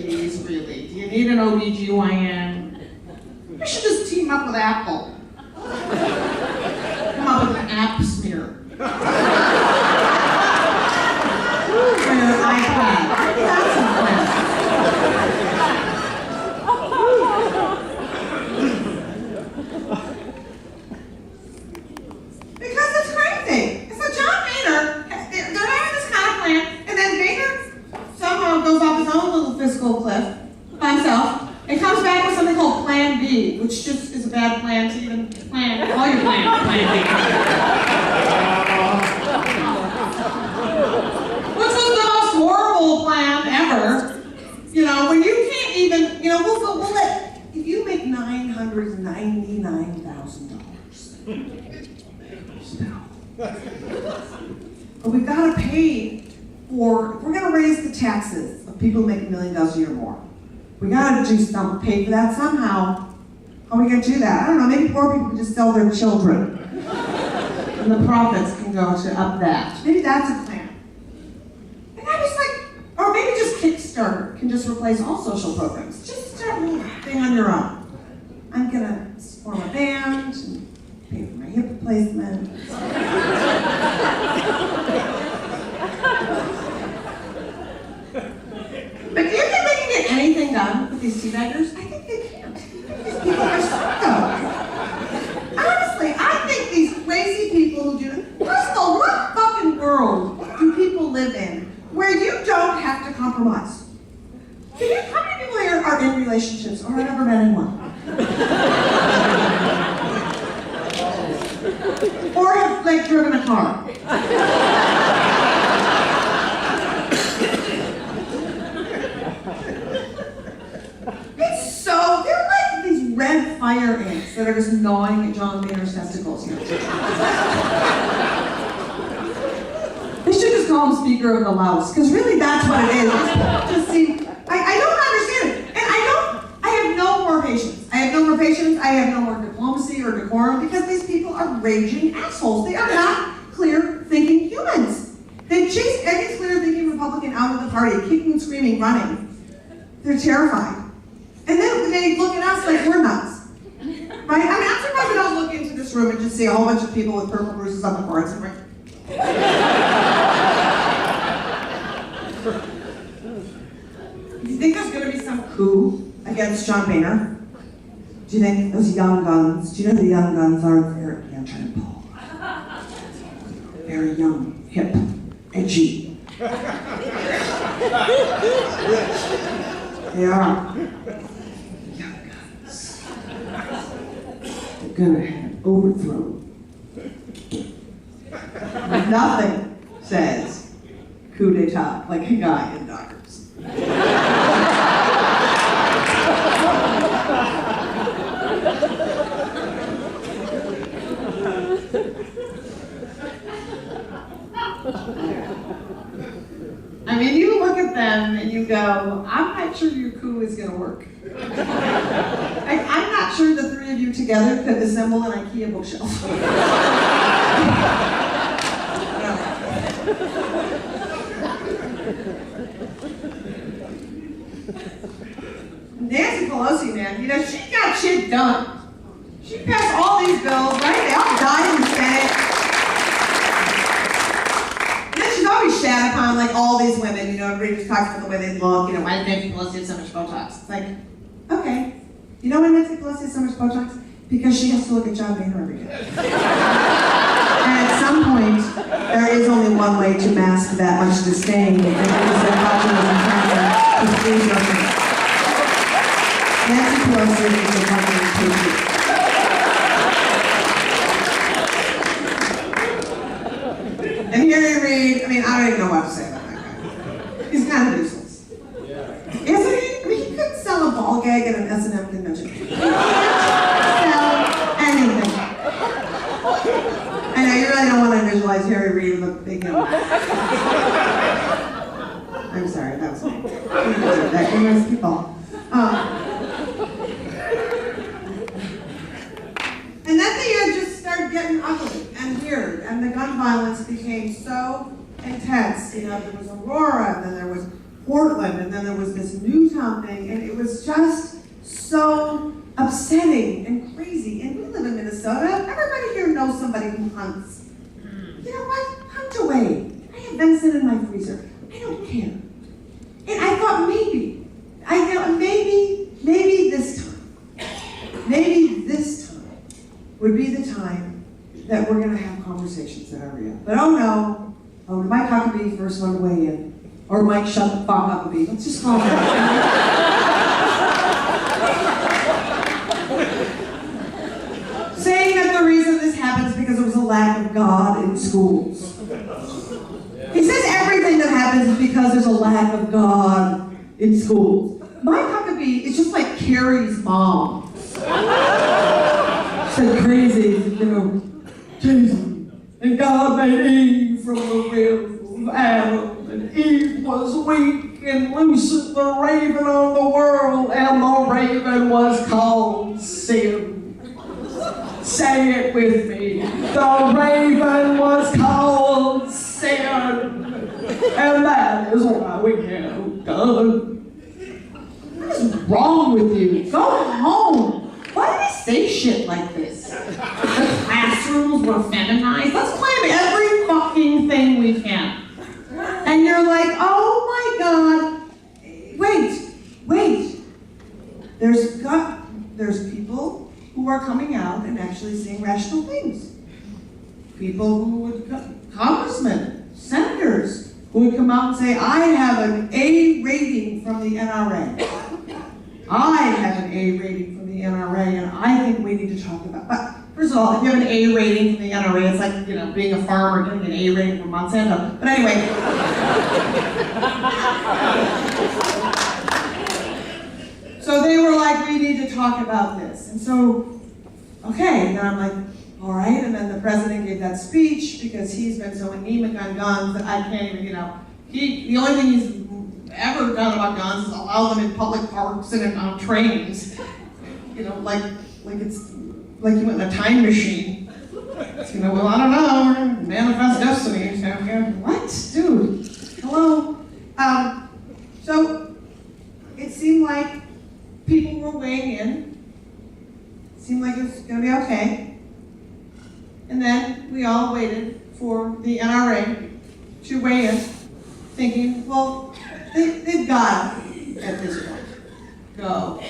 these, really? Do you need an OBGYN? We should just team up with Apple. Come up with an app smear. For your iPad. That's a plan. Because it's crazy. So John Boehner, they're having this kind of plan, and then Boehner somehow goes off his own little fiscal cliff by himself and comes back with something called Plan B, which just is a bad plan to even plan all your plans. Plan B. Which was the most horrible plan ever. You know, when you can't even, you know, we'll let, if you make $999,000, but we've got to pay for, if we're going to raise the taxes of people who make $1 million a year or more, we got to do something, pay for that somehow. How are we going to do that? I don't know, maybe poor people can just sell their children. And the profits can go to up that. Maybe that's a plan. And I was like, or maybe just Kickstarter can just replace all social programs. Just start a little thing on your own. I'm going to form a band and pay for my hip replacement. But do you think they can get anything done with these teabaggers? I think they can't. These people are psycho. Honestly, I think these crazy people who do, first of all, what fucking world do people live in where you don't have to compromise? How many people here are in relationships or have ever met anyone? Or have, like, driven a car? They're like these red fire ants that are just gnawing at John Boehner's testicles. You know? They should just call him Speaker of the House, because really that's what it is. Just seem, I don't understand it. And I have no more patience. I have no more patience, I have no more diplomacy or decorum, because these people are raging assholes. They are not clear-thinking humans. They've chased any clear-thinking Republican out of the party, kicking, screaming, running. They're terrified. And then they look at us like we're nuts. Right? I mean, I'm surprised we don't look into this room and just see a whole bunch of people with purple bruises on the foreheads. Do you think there's going to be some coup against John Boehner? Do you think those young guns, do you know the young guns are very anti-Paul? Very young, hip, edgy. They are. Gonna have overthrown. Nothing says coup d'etat like a guy in Dockers. I mean, you look at them and you go, I'm not sure your coup is gonna work. I'm not sure the three of you together could assemble an IKEA bookshelf. Nancy Pelosi, man, you know, she got shit done. She passed all these bills, right? They all died in the Senate. And then she's always shat upon, like, all these women, you know, everybody just talks about the way they look, you know, why Nancy Pelosi has so much Botox. It's like, okay. You know why Nancy Pelosi has so much Botox? Because she has to look at John Boehner every day. And at some point, there is only one way to mask that much disdain, and it is that botulism to please your face. Nancy Pelosi is a fucking patriot. And Harry Reid, I mean, I don't even know what to say about that guy. He's kind of useless. Isn't he? I mean, he couldn't sell a ball gag at an S&M convention. He couldn't sell anything. I know, you really don't want to visualize Harry Reid with a big nose. I'm sorry, that was me. That was people. And then they just started getting ugly and weird, and the gun violence became so intense. You know, there was Aurora, and then there was Portland, and then there was this Newtown thing, and it was just so upsetting and crazy. And we live in Minnesota. Everybody here knows somebody who hunts. You know what? Hunt away. I have venison in my freezer. I don't care. And I thought maybe this time would be the time that we're going to have conversations that are real. But oh no, Mike Huckabee first one to weigh in. Or Mike shut the fuck Huckabee. Let's just call him. Saying that the reason this happens is because there was a lack of God in schools. He says everything that happens is because there's a lack of God in schools. Mike Huckabee is just like Carrie's mom. Said crazy, you know, Jason, and God made Eve from the rib of Adam, and Eve was weak and loosed the raven on the world, and the raven was called sin. Say it with me. The raven was called sin, and that is why we have God. What is wrong with you? Go home. Why do they say shit like this? The classrooms were feminized. Let's claim every fucking thing we can. And you're like, oh my God. Wait. There's people who are coming out and actually saying rational things. People who would, congressmen, senators, who would come out and say, I have an A rating from the NRA. I have an A rating from the NRA, and I think we need to talk about. But first of all, if you have an A rating from the NRA, it's like, you know, being a farmer getting an A rating from Monsanto. But anyway. So they were like, we need to talk about this. And so, okay, and then I'm like, all right. And then the president gave that speech because he's been so anemic on guns that I can't even, you know, the only thing he's ever done about guns is allow them in public parks and on trains. You know, like it's like you went in a time machine. You know, well, I don't know, manifest destiny. So, yeah, what? Dude, hello? So it seemed like people were weighing in. It seemed like it was going to be okay. And then we all waited for the NRA to weigh in, thinking, well, they've got to, at this point, go,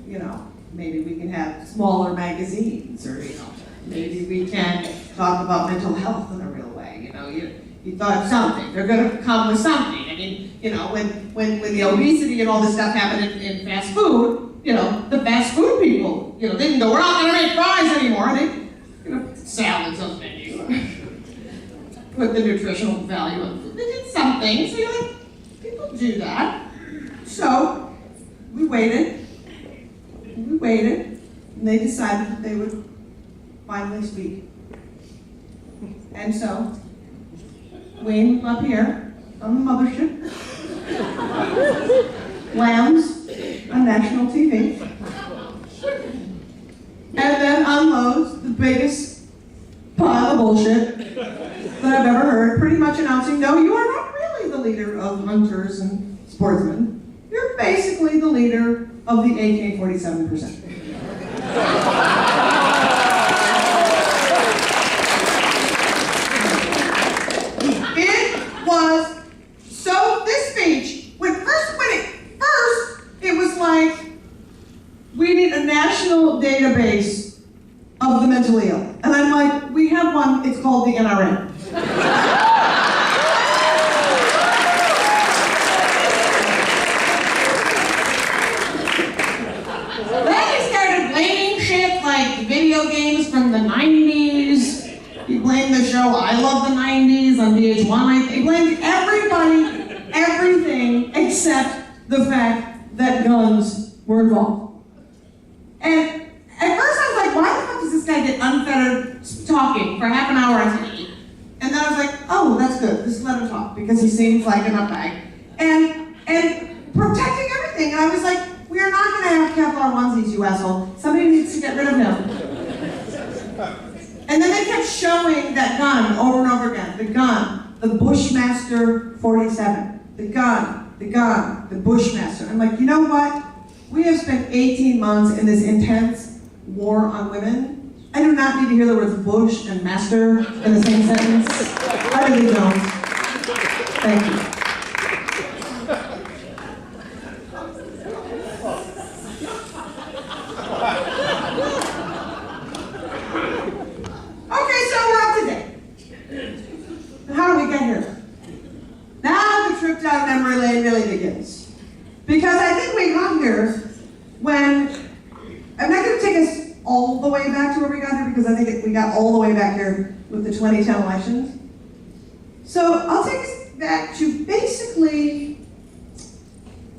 you know, maybe we can have smaller magazines, or, you know, maybe we can talk about mental health in a real way. You know, you thought something. They're going to come with something. I mean, you know, when the obesity and all this stuff happened in fast food, you know, the fast food people, you know, they didn't go, we're not going to make fries anymore. They, you know, salads on the menu. Put the nutritional value on food. They did something. So you're like, people do that. So we waited, and they decided that they would finally speak. And so Wayne up here on the mothership, lambs on national TV, and then unloads the biggest pile of bullshit that I've ever heard, pretty much announcing, no, you are not really the leader of hunters and sportsmen. You're basically the leader of the AK-47%. It was so, this speech, it was like, we need a national database of the mentally ill. And I'm like, we have one, it's called the NRA. Then he started blaming shit like video games from the 90s. He blamed the show I Love the 90s on VH1. He blamed everybody, everything, except the fact that guns were involved. And at first I was like, why the fuck does this guy get unfettered talking for half an hour on TV? And then I was like, oh, that's good. Just let him talk because he seems like a nutbag. And protecting everything. And I was like, we are not going to have Kevlar onesies, you asshole. Somebody needs to get rid of him. And then they kept showing that gun over and over again. The gun, the Bushmaster 47. The gun, the gun, the Bushmaster. I'm like, you know what? We have spent 18 months in this intense war on women. I do not need to hear the words Bush and master in the same sentence. I really don't. Thank you. Okay, so we're up to date. How do we get here? Now the trip down memory lane really begins. Because I think we got here when, I'm not going to take us all the way back to where we got here because I think we got all the way back here with the 2010 elections. So I'll take us back to basically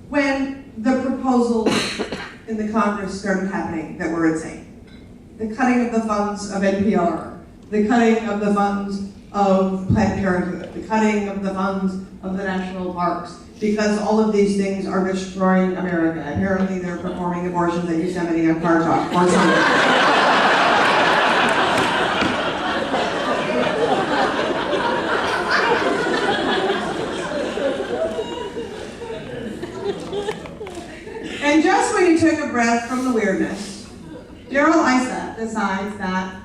when the proposals in the Congress started happening that were insane. The cutting of the funds of NPR, the cutting of the funds of Planned Parenthood, the cutting of the funds of the national parks, because all of these things are destroying America. Apparently they're performing abortions at Yosemite on Car Talk or something. And just when you took a breath from the weirdness, Daryl Issa decides that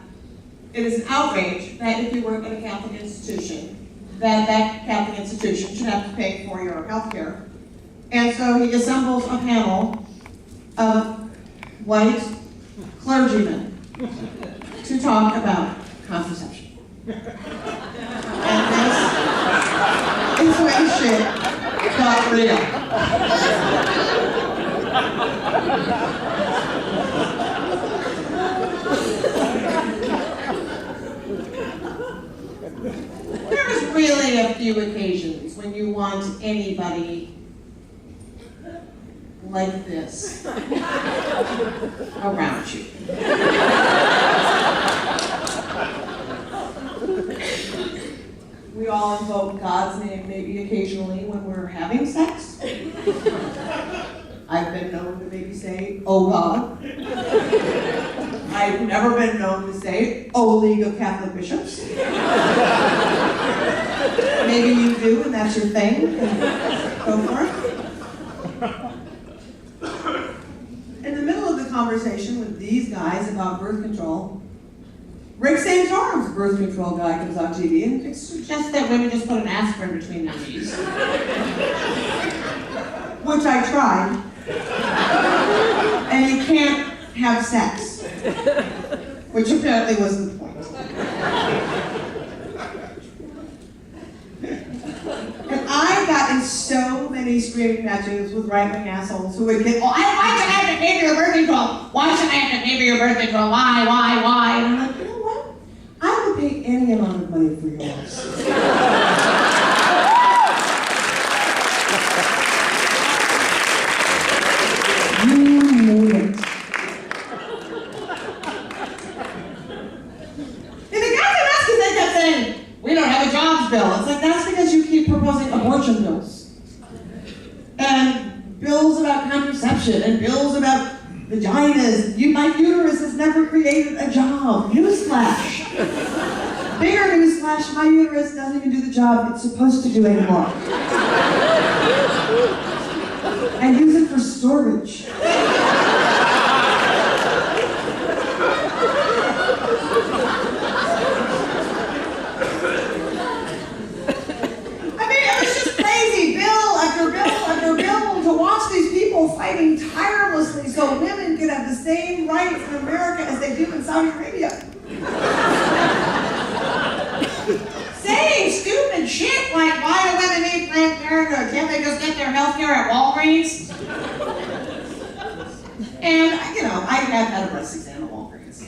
it is an outrage that if you work at a Catholic institution, that Catholic institution should have to pay for your health care. And so he assembles a panel of white clergymen to talk about contraception. And this is when shit got real. There's really a few occasions when you want anybody like this around you. We all invoke God's name maybe occasionally when we're having sex. I've been known to maybe say, oh God. I've never been known to say, oh League of Catholic Bishops. Maybe you do, and that's your thing. Go for it. In the middle of the conversation with these guys about birth control, Rick St. John's birth control guy comes on TV and suggests that women just put an aspirin between their knees. Which I tried. And you can't have sex. Which apparently wasn't the point. And I got in so many screaming matches with right-wing assholes who would get, why should I have to pay for your birth control? Why should I have to pay for your birth control? Why? And I'm like, you know what? I would pay any amount of money for yours. You made it. And the guys I'm asking, they kept saying, we don't have a jobs bill. It's like, that's because you keep proposing abortion bills. And bills about contraception, and bills about vaginas. My uterus has never created a job. Newsflash. Bigger newsflash, my uterus doesn't even do the job it's supposed to do anymore. I use it for storage. To watch these people fighting tirelessly so women could have the same rights in America as they do in Saudi Arabia. Saying stupid shit like, why do women need Planned Parenthood? Can't they just get their health care at Walgreens? And, you know, I have had a breast exam at Walgreens.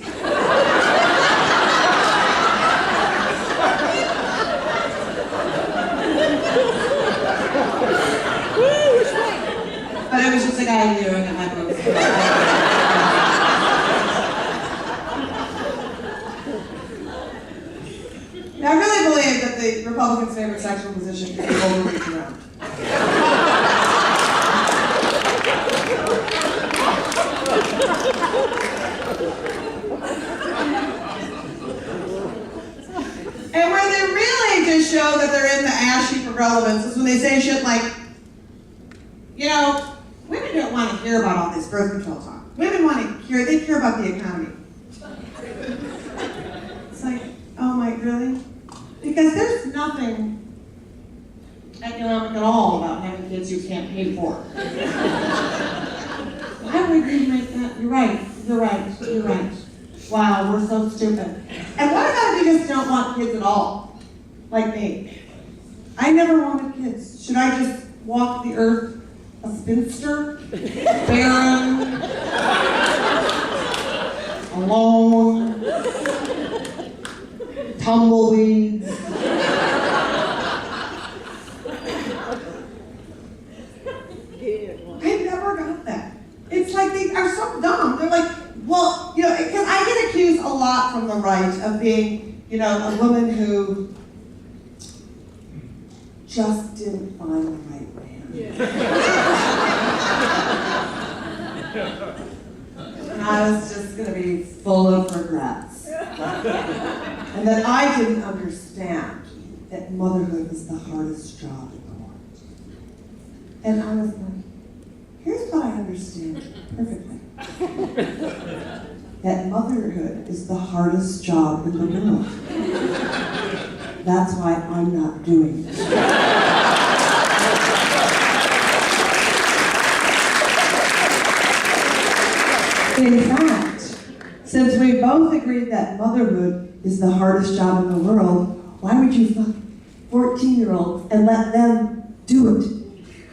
But it was just a guy doing it at my booth. Now, I really believe that the Republicans' favorite sexual position is the overreach around. And where they really just show that they're in the ash heap of relevance is when they say shit like, to hear about all this birth control talk. Women want to hear, they care about the economy. It's like, oh my, really? Because there's nothing economic at all about having kids you can't pay for. Why would you make that? You're right. Wow, we're so stupid. And what about if you just don't want kids at all? Like me. I never wanted kids. Should I just walk the earth a spinster? Barren? Alone? Tumbleweeds? I never got that. It's like they are so dumb. They're like, well, you know, because I get accused a lot from the right of being, you know, a woman who just didn't find the right man. And I was just going to be full of regrets. And that I didn't understand that motherhood was the hardest job in the world. And I was like, here's what I understand perfectly. That motherhood is the hardest job in the world. That's why I'm not doing it. In fact, since we both agreed that motherhood is the hardest job in the world, why would you fuck 14-year-olds and let them do it?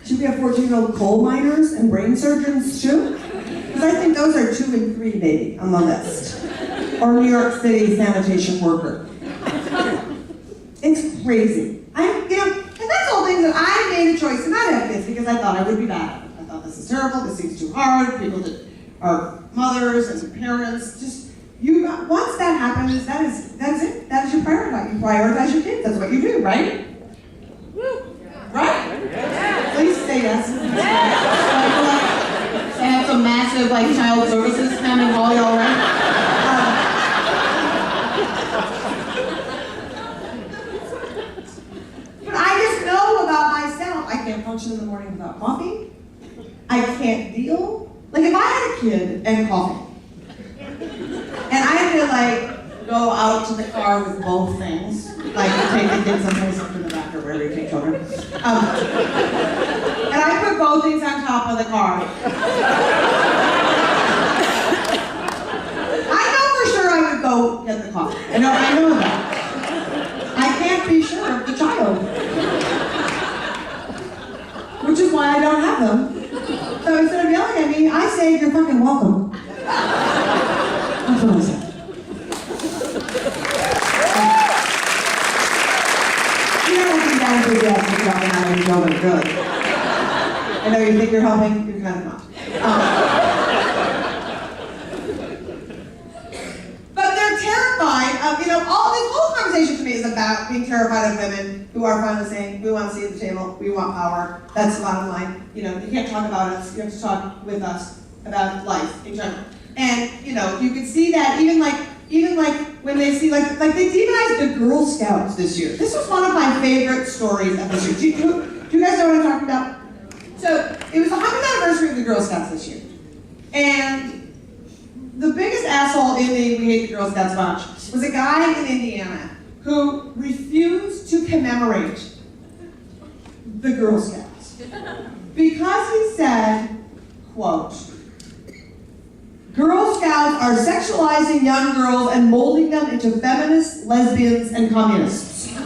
Should we have 14-year-old coal miners and brain surgeons too? Because I think those are 2 and 3 maybe on the list. Or New York City sanitation worker. It's crazy. And that's all things that I made a choice to not have kids because I thought I would be bad. I thought this is terrible, this seems too hard, people that are mothers and parents, just, once that happens, that's it. That is your priority. You prioritize your kids, that's what you do, right? Right? Yeah. Please say yes. I have some massive child services come and call y'all around. But I just know about myself. I can't function in the morning without coffee. I can't deal. Like if I had a kid and coffee, and I had to go out to the car with both things, like you take the kids someplace up in the back or wherever you take children, and I put both things on top of the car. I know for sure I would go get the coffee. I know that. I can't be sure of the child, which is why I don't have them. So instead of yelling at me, I say, you're fucking welcome. That's what I say. You don't think that enthusiastic about not any children, really. I know you think you're helping, you're kind of not. But they're terrified of, all this whole conversation to me is about being terrified of women who are finally saying, we want to see at the table, we want power, that's the bottom line. You can't talk about us, you have to talk with us about life in general. And, you can see that even when they see, they demonized the Girl Scouts this year. This was one of my favorite stories of this year. Do you guys know what I'm talking about? So, it was the 100th anniversary of the Girl Scouts this year. And the biggest asshole in the We Hate the Girl Scouts bunch was a guy in Indiana who refused to commemorate the Girl Scouts. Because he said, quote, Girl Scouts are sexualizing young girls and molding them into feminists, lesbians, and communists. And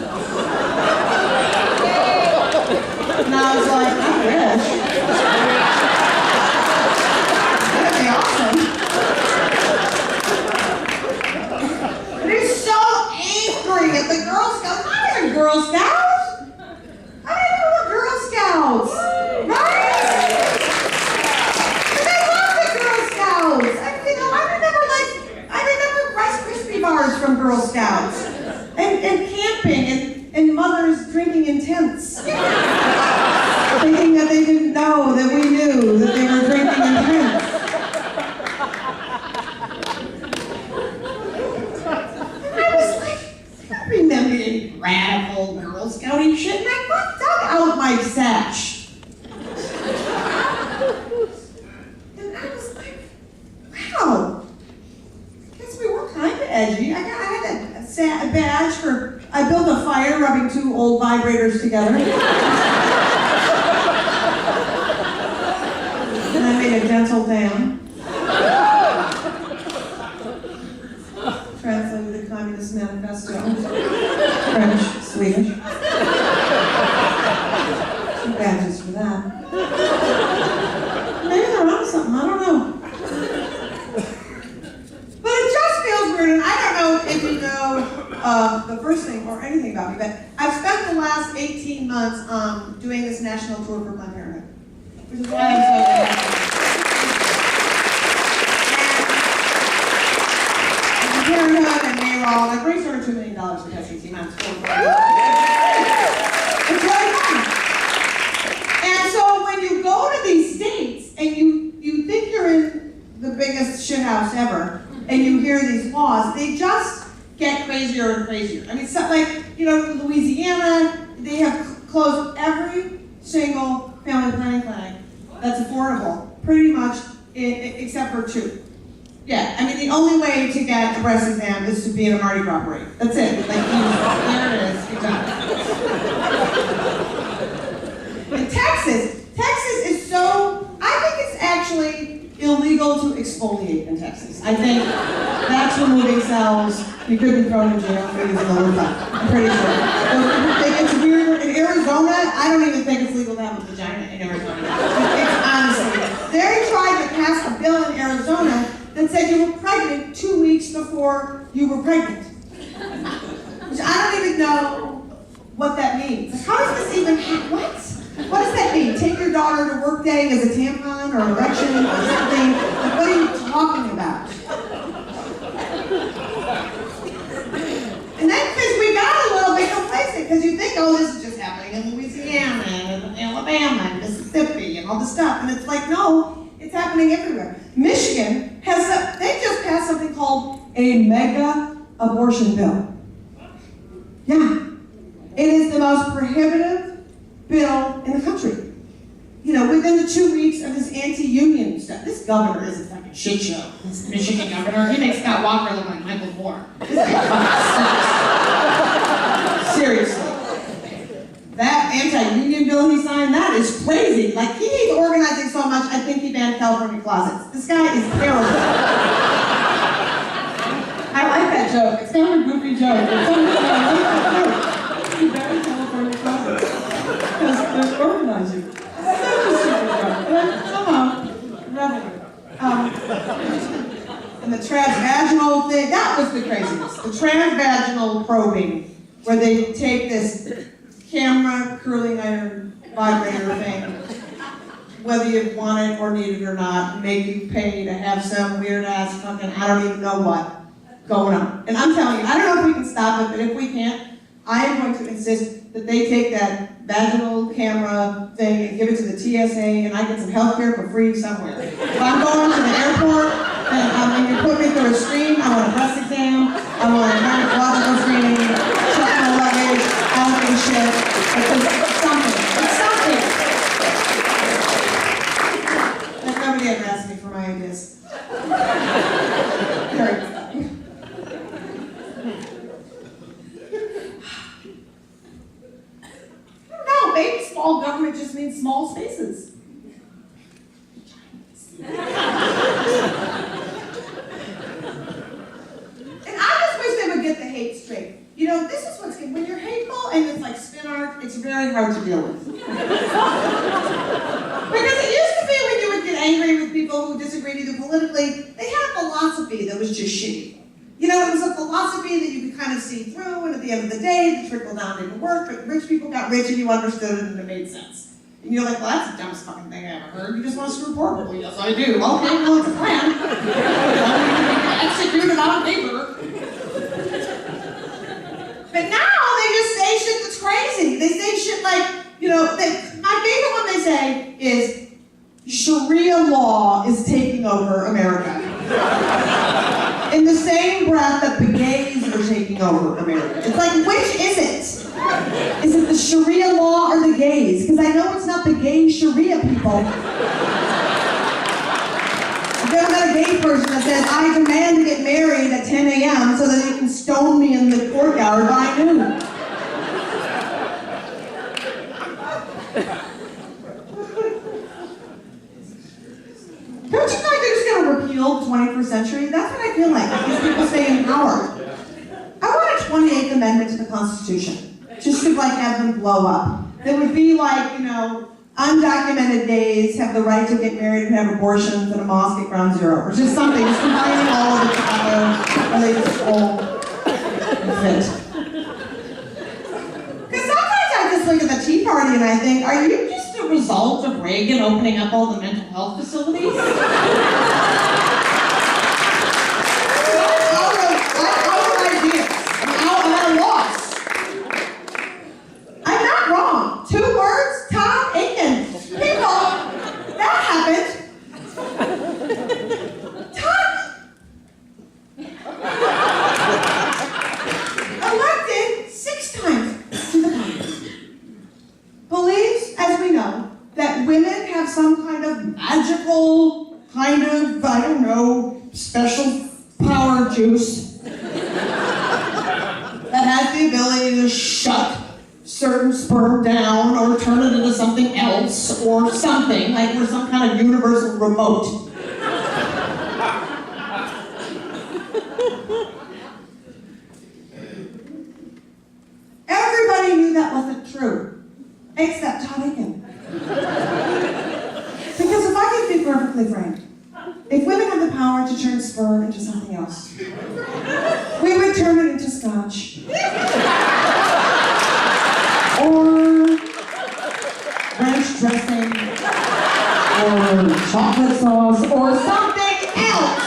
I was like, I wish. That'd be awesome. But he's so angry at the Girl Scouts. I'm not a Girl Scout. I don't know Girl Scouts. Right? Bars from Girl Scouts, and camping, and mothers drinking in tents, thinking that they didn't badge for, I built a fire rubbing 2 old vibrators together. And I made a dental dam. Translated the Communist Manifesto. French, Swedish. 2 badges for that. Maybe they're on something, I don't know. But it just feels weird, and I don't know if you know the first thing or anything about me, but I've spent the last 18 months doing this national tour for Planned Parenthood, which is why I'm so happy. And Parenthood and Mayoral, I've raised over $2 million in the past 18 months. It's really fun. And so when you go to these states and you think you're in the biggest shithouse ever, and you hear these laws, they just get crazier and crazier. I mean, stuff like, in Louisiana, they have closed every single family planning clinic that's affordable, pretty much, except for 2. Yeah, I mean, the only way to get a breast exam is to be in a Mardi Gras parade. That's it. Like, there it is. You're done. In Texas is so, I think it's actually illegal to exfoliate in Texas. I think that's removing cells. You could be thrown in jail for using the word fuck. I'm pretty sure. It's weird. In Arizona, I don't even think it's legal to have a vagina in Arizona. It's honestly. They tried to pass a bill in Arizona that said you were pregnant 2 weeks before you were pregnant. Which I don't even know what that means. Like, how does this even happen? What? What does that mean? Take your daughter to work day as a tampon or erection or something? Like, what are you talking about? And then, because we got a little bit complacent, because you think, oh, this is just happening in Louisiana and Alabama and Mississippi and all this stuff. And it's like, no, it's happening everywhere. Michigan they just passed something called a mega abortion bill. Yeah. It is the most prohibitive bill in the country. Within the 2 weeks of this anti-union stuff. This governor is a fucking shit show. This Michigan governor, he makes Scott Walker look like Michael Moore. This guy fucking sucks. Seriously. That anti-union bill he signed, that is crazy. Like, he's organizing so much, I think he banned California closets. This guy is terrible. I like that joke. It's kind of a goofy joke. He banned California closets. Because they're organizing. And the transvaginal thing, that was the craziness. The transvaginal probing, where they take this camera, curling iron, vibrator thing, whether you want it or need it or not, make you pay to have some weird ass fucking, I don't even know what, going on. And I'm telling you, I don't know if we can stop it, but if we can't, I am going to insist that they take that vaginal camera thing and give it to the TSA and I get some health care for free somewhere. If I'm going to the airport and you put me through a screen, I want a breast exam, I want a gynecological screening, check my luggage, all of this shit. Because it's something. It's something. And nobody ever asked me for my ideas. Very exciting. Maybe small government just means small spaces. And I just wish they would get the hate straight. This is what's good. When you're hateful and it's like spin art, it's very hard to deal with. Because it used to be when you would get angry with people who disagreed with you politically, they had a philosophy that was just shitty. It was a philosophy that you could kind of see through, and at the end of the day, the trickle down didn't work, but rich people got rich and you understood it and it made sense. And you're like, well, that's the dumbest fucking thing I ever heard. You just want to screw poor people. Yes, I do. Okay, well, it's a plan. Execute it on paper. But now they just say shit that's crazy. They say shit like, my favorite one they say is, Sharia law is taking over America. In the same breath that the gays are taking over America. It's like, which is it? Is it the Sharia law or the gays? Because I know it's not the gay Sharia people. If you ever met a gay person that says, I demand to get married at 10 a.m. so that you can stone me in the courtyard by noon. Don't you feel like they're just going to repeal the 21st century? That's what I feel like. These people stay in power. I want a 28th Amendment to the Constitution. Just to like have them blow up. It would be like, you know, undocumented gays have the right to get married and have abortions in a mosque at Ground Zero. Or just something, just combining all of it together, and they just all fit. Because sometimes I just look at the Tea Party and I think, are you just a result of Reagan opening up all the mental health facilities? Special power juice that has the ability to shut certain sperm down or turn it into something else or something, like we're some kind of universal remote. Everybody knew that wasn't true, except Todd Aiken. Because if I can be perfectly frank, if women had the power to turn sperm into something else, we would turn it into scotch. Or ranch dressing. Or chocolate sauce. Or something else.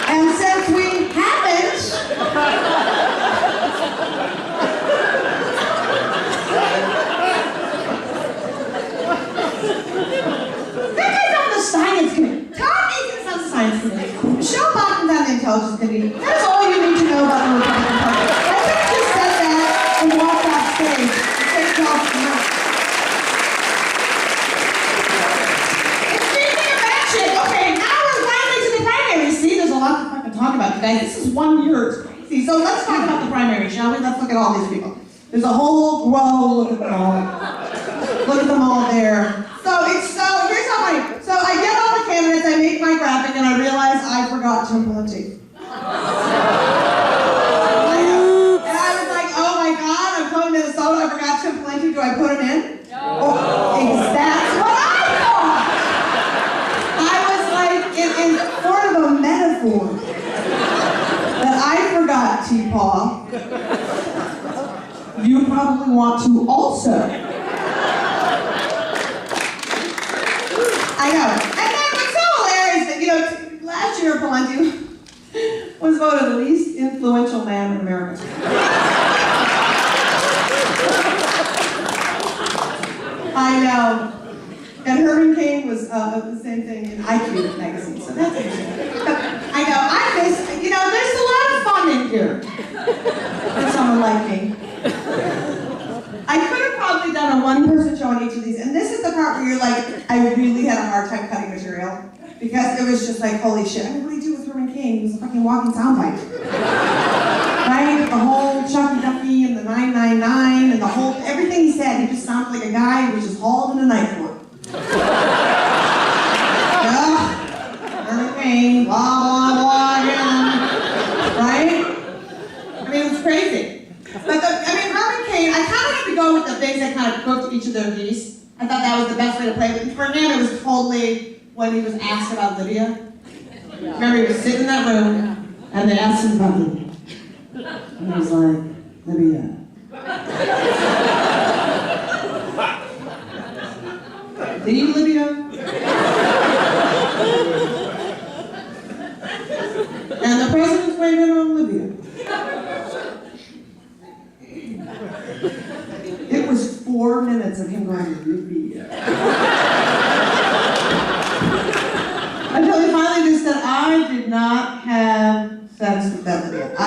And since we haven't, Science committee. Todd Aiken's on the science committee. Michelle Bachman's on the intelligence committee. That's all you need to know about the Republican Party. I could have just said that and walked off stage and said y'all not. And speaking of that shit, okay, now we're finally to the primary. See, there's a lot to fucking talk about today. This is 1 year. It's crazy. So let's talk about the primary, shall we? Let's look at all these people. There's a whole row. Look at them all. Look at them all there. Here's how funny. So I get all the candidates, I make my graphic, and I realize I forgot Temple and Tea. And I was like, oh my God, I'm going to Minnesota, I forgot Temple and Tea. Do I put him in? No. Oh, that's what I thought. I was like, in sort of a metaphor that I forgot T-Paw. You probably want to also. I know. And then what's so hilarious that, you know, last year Pawlenty was voted the least influential man in America. I know. And Herman Cain was the same thing in IQ magazine, so that's interesting. I know. You know, there's a lot of fun in here for someone like me. I could have probably done a one-person show on each of these, and this is the part where you're like, I really had a hard time cutting material, because it was just like, holy shit. I mean, what do you do with Herman Cain? He was a fucking walking soundbite. Right? The whole Chucky Ducky and the 999 and the whole, everything he said, he just sounded like a guy who was just hauled in a night court. Herman Cain, blah, blah, blah, again. Right? I mean, it was crazy. But Herman Cain, I kind of had to go with the things that kind of cooked each of their geese. I thought that was the best way to play. But for him, it was totally when he was asked about Libya. Remember, he was sitting in that room, and they asked him about Libya. And he was like, Libya. Leave Libya? And the president's weighed in on Libya. It was 4 minutes of him going, Libya.